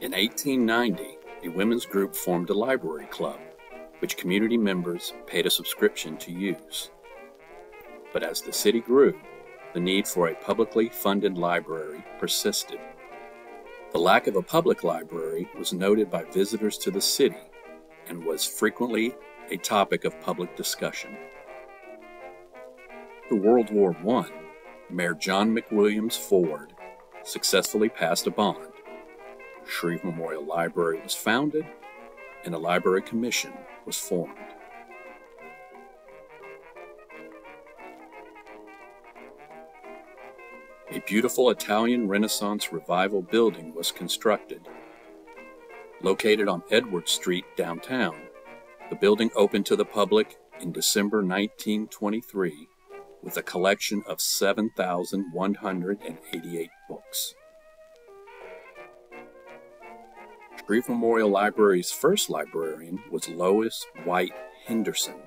In 1890, a women's group formed a library club, which community members paid a subscription to use. But as the city grew, the need for a publicly funded library persisted. The lack of a public library was noted by visitors to the city and was frequently a topic of public discussion. After World War I, Mayor John McWilliams Ford successfully passed a bond. Shreve Memorial Library was founded, and a library commission was formed. A beautiful Italian Renaissance Revival building was constructed. Located on Edward Street downtown, the building opened to the public in December 1923 with a collection of 7,188 books. Shreve Memorial Library's first librarian was Lois White Henderson.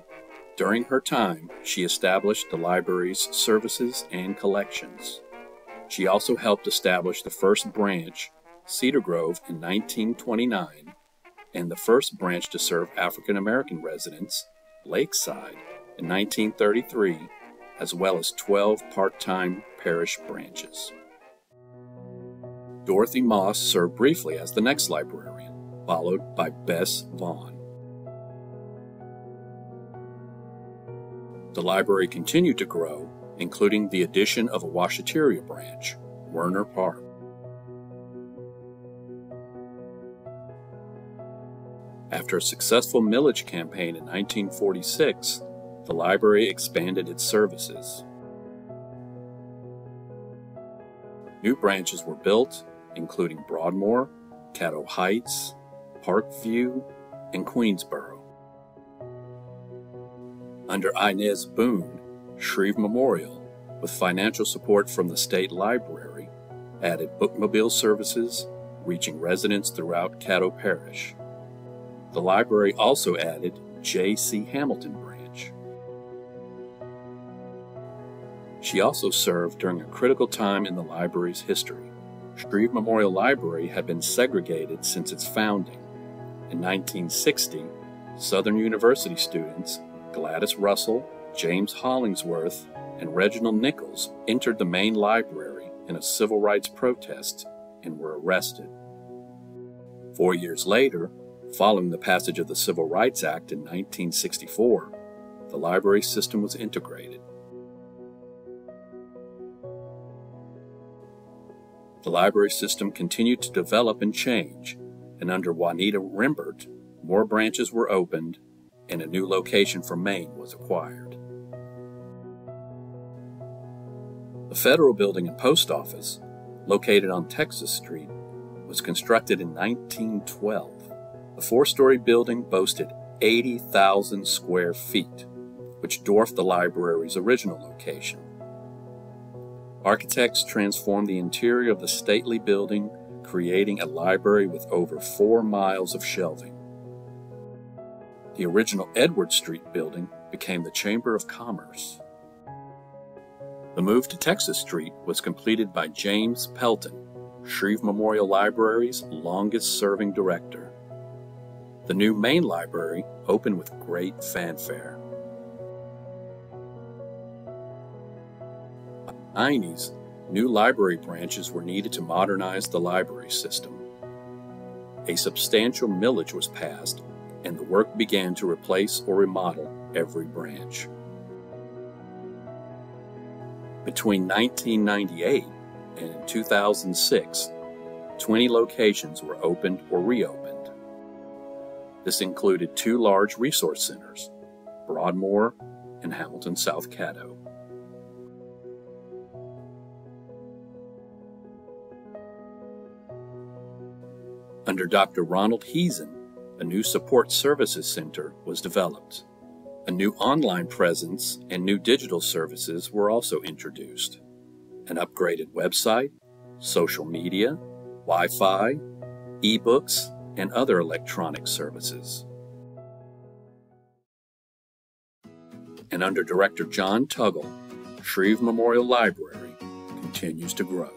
During her time, she established the library's services and collections. She also helped establish the first branch, Cedar Grove, in 1929, and the first branch to serve African American residents, Lakeside, in 1933, as well as 12 part-time parish branches. Dorothy Moss served briefly as the next librarian, followed by Bess Vaughn. The library continued to grow, including the addition of a washateria branch, Werner Park. After a successful millage campaign in 1946, the library expanded its services. New branches were built, including Broadmoor, Caddo Heights, Parkview, and Queensboro. Under Inez Boone, Shreve Memorial, with financial support from the State Library, added bookmobile services, reaching residents throughout Caddo Parish. The library also added J.C. Hamilton Branch. She also served during a critical time in the library's history. Shreve Memorial Library had been segregated since its founding. In 1960, Southern University students Gladys Russell, James Hollingsworth, and Reginald Nichols entered the main library in a civil rights protest and were arrested. 4 years later, following the passage of the Civil Rights Act in 1964, the library system was integrated. The library system continued to develop and change, and under Juanita Rembert, more branches were opened and a new location for Maine was acquired. The Federal Building and Post Office, located on Texas Street, was constructed in 1912. The four-story building boasted 80,000 square feet, which dwarfed the library's original location. Architects transformed the interior of the stately building, creating a library with over 4 miles of shelving. The original Edward Street building became the Chamber of Commerce. The move to Texas Street was completed by James Pelton, Shreve Memorial Library's longest-serving director. The new main library opened with great fanfare. In the 90s, new library branches were needed to modernize the library system. A substantial millage was passed, and the work began to replace or remodel every branch. Between 1998 and 2006, 20 locations were opened or reopened. This included 2 large resource centers, Broadmoor and Hamilton South Caddo. Under Dr. Ronald Heezen, a new support services center was developed. A new online presence and new digital services were also introduced. An upgraded website, social media, Wi-Fi, e-books, and other electronic services. And under Director John Tuggle, Shreve Memorial Library continues to grow.